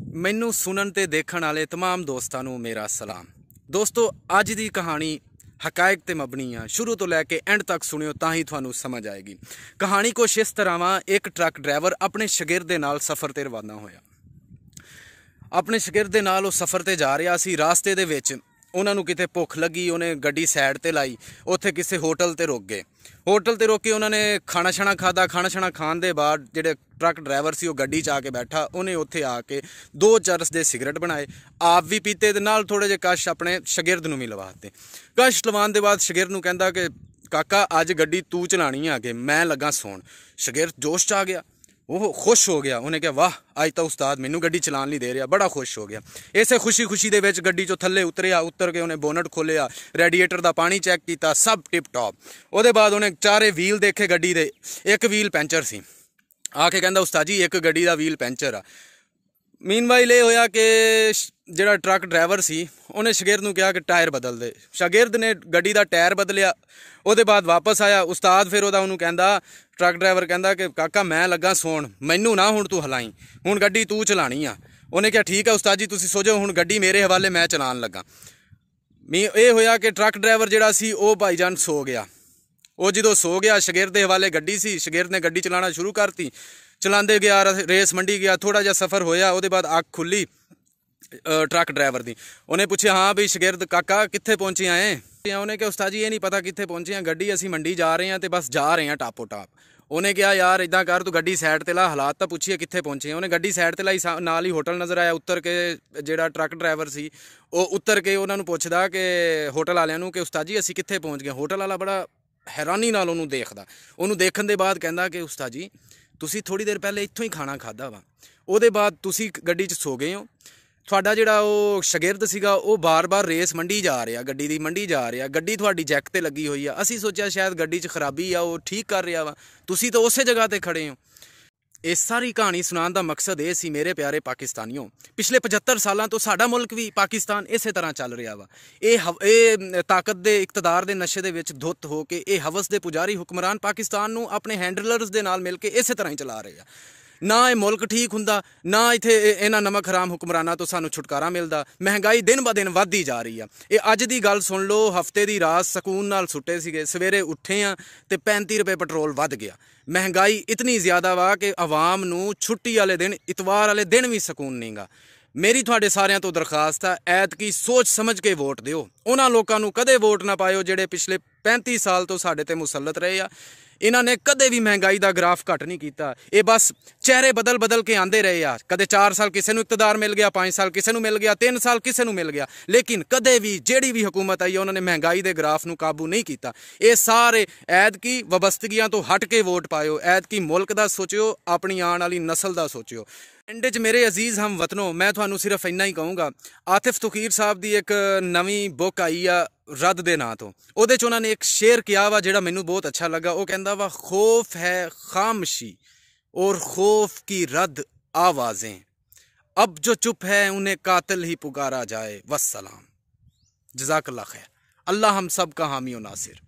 मैनू सुनन ते देखण वाले तमाम दोस्तां नू मेरा सलाम। दोस्तों अज दी कहानी हकायक ते मबनी आ, शुरू तो लैके एंड तक सुनियो तां ही तुहानू समझ आएगी। कहानी कुछ इस तरह वा, एक ट्रक ड्राइवर अपने शगिर्द दे नाल सफ़र ते रवाना होया। अपने शगिर्द दे नाल वो सफ़र ते जा रहा सी। रास्ते दे विच उन्हां नू किते भुख लगी, उन्हें गड्डी साइड ते लाई, उत्थे किसी होटल ते रुक गए। होटल ते रुक के उन्होंने खाना छाना खादा। खाना छाना खाण दे बाद जिहड़े ट्रक ड्राइवर सी वो गड्डी च आके बैठा, उन्हें उत्थे आके 2 चरस दे सिगरट बनाए, आप भी पीते ते नाल थोड़े जे कश अपने शगिर्द नू भी लवाते। कश लवाण दे बाद शगिर्द नू कहंदा कि काका अज गड्डी तू चलानी है, आगे मैं लगा सौण। शगिर्द जोश च आ गया, वो खुश हो गया। उन्हें कहा वाह अज तो उस्ताद मैनू गड्डी चलान नहीं दे रहा, बड़ा खुश हो गया। इसे खुशी खुशी दे विच गड्डी चो थल्ले उतरिया, उतर के उन्हें बोनट खोलिया, रेडिएटर का पानी चैक किया, सब टिप टॉप। उसदे बाद उन्हें चारे व्हील देखे गड्डी दे, एक व्हील पैंचर सी। आके कहंदा उस्ताद जी एक गड्डी का व्हील पैंचर आ। मीनवाइल ये होया कि जिहड़ा ट्रक ड्राइवर सी उन्हें शगिर्द नू कहा कि टायर बदल दे। शगिर्द ने गड्डी का टायर बदलिया। उसदे बाद वापस आया उस्ताद, फिर उहदा उन्होंने कहंदा, ट्रक ड्राइवर कहंदा कि काका मैं लगा सौण, मैनू ना हुण तू हलाई, हुण गड्डी तू चलानी आ। उन्हें कहा ठीक है उस्ताद जी तुसीं सो जाओ, हुण गड्डी मेरे हवाले मैं चलान लगा। ये होया कि ट्रक ड्राइवर जिहड़ा सी वो भाईजान सो गया। वो जो सो गया, शगिर्द के हवाले गड्डी सी, शगिर्द ने गड्डी चलाना शुरू करती। चलाते गया, रेस मंडी गया, थोड़ा जिहा सफ़र होया। उसदे बाद अख खुली ट्रक ड्राइवर की। उन्हें पूछा हाँ भी शगिर्द काका कित्थे पहुंचे आए? उन्हें कहा उस्ताद जी ये नहीं पता कित्थे पहुंचे हैं, गड्डी असी मंडी जा रहे हैं तो बस जा रहे हैं टापो टाप। उन्हें कहा यार इदा कर तू गड्डी साइड ते ला, हालात तो पूछिए कित्थे पहुंचे हैं। उन्हें गड्डी साइड ते लाई, नाल ही होटल नज़र आया। उतर के जिहड़ा ट्रक ड्राइवर सी वो उतर के उन्होंने पुछदा कि होटल वालियां नू कि उस्ताद जी असी कित्थे पहुंच गए। होटल वाला बड़ा हैरानी नाल उन्होंने देखदा। उन्होंने देखण दे बाद कहंदा कि उस्ताद जी तुसी थोड़ी देर पहले इत्थों ही खाना खादा वा, ਉਹਦੇ बाद तुसी गड्डी च सो गए हो। ਤੁਹਾਡਾ ਜਿਹੜਾ ਉਹ ਸ਼ਗਿਰਦ ਸੀਗਾ ਉਹ ਬਾਰ-ਬਾਰ ਰੇਸ ਮੰਡੀ ਜਾ ਰਿਹਾ, ਗੱਡੀ ਦੀ ਮੰਡੀ ਜਾ ਰਿਹਾ, ਗੱਡੀ ਤੁਹਾਡੀ ਜੈਕ ਤੇ ਲੱਗੀ ਹੋਈ ਆ। ਅਸੀਂ ਸੋਚਿਆ ਸ਼ਾਇਦ ਗੱਡੀ 'ਚ ਖਰਾਬੀ ਆ, ਉਹ ਠੀਕ ਕਰ ਰਿਹਾ ਵਾ, ਤੁਸੀਂ ਤਾਂ ਉਸੇ ਜਗ੍ਹਾ ਤੇ ਖੜੇ ਹੋ। ਇਸ ਸਾਰੀ ਕਹਾਣੀ ਸੁਣਾਉਣ ਦਾ ਮਕਸਦ ਇਹ ਸੀ ਮੇਰੇ ਪਿਆਰੇ ਪਾਕਿਸਤਾਨੀਓ, ਪਿਛਲੇ 75 ਸਾਲਾਂ ਤੋਂ ਸਾਡਾ ਮੁਲਕ ਵੀ ਪਾਕਿਸਤਾਨ ਇਸੇ ਤਰ੍ਹਾਂ ਚੱਲ ਰਿਹਾ ਵਾ। ਇਹ ਤਾਕਤ ਦੇ ਇਕਤਦਾਰ ਦੇ ਨਸ਼ੇ ਦੇ ਵਿੱਚ ਧੁੱਤ ਹੋ ਕੇ ਇਹ ਹਵਸ ਦੇ ਪੁਜਾਰੀ ਹੁਕਮਰਾਨ ਪਾਕਿਸਤਾਨ ਨੂੰ ਆਪਣੇ ਹੈਂਡਲਰਸ ਦੇ ਨਾਲ ਮਿਲ ਕੇ ਇਸੇ ਤਰ੍ਹਾਂ ਹੀ ਚਲਾ ਰਹੇ ਆ। ना ये मुल्क ठीक हुंदा, ना इत्थे इन्हां नमक हराम हुक्मरानां तो सानू छुटकारा मिलदा। महंगाई दिन ब दिन वधदी जा रही है। ये अज दी गल सुन लो, हफ्ते दी रात सकून नाल सुट्टे सीगे, सवेरे उठे आ ते 35 रुपए पेट्रोल वध गया। महंगाई इतनी ज़्यादा वा कि आवाम नू छुट्टी वाले दिन, इतवार वाले दिन भी सकून नहीं गा। मेरी तुहाडे सारिਆਂ तो दरखास्त है, ऐतकी सोच समझ के वोट दिओ। उन्हां लोकां नू कदे वोट ना पाओ जिहड़े पिछले 35 साल तो साडे ते मुसलत रहे आ। इन्हां ने कदे भी महंगाई का ग्राफ घट नहीं किया। ये बस चेहरे बदल बदल के आते रहे आ। कदे 4 साल किसी को इकतदार मिल गया, 5 साल किसी को मिल गया, 3 साल किसी को मिल गया, लेकिन कदे भी जेड़ी भी हुकूमत आई है उन्होंने महंगाई के ग्राफ नू काबू नहीं किया। ये सारे ऐतकी वबस्तगियां तो हट के वोट पाओ, ऐतकी मुल्क का सोचियो, अपनी आने वाली नस्ल का सोचियो। एंड च मेरे अजीज़ हम वतनों, मैं तुहानू सिर्फ इन्ना ही कहूँगा, आतिफ तुकीर साहब की एक नवी बुक आई आ रद्द दे नां तो, ਉਹਦੇ 'ਚ उन्होंने एक शेर किया वा जिहड़ा मैनू बहुत अच्छा लगा। वो कहता वा खौफ है खामशी और खौफ की रद्द आवाज़ें, अब जो चुप है उन्हें कातिल ही पुकारा जाए। वस्सलाम, जज़ाकल्लाह खैर। अल्लाह हम सब का हामी और नासिर।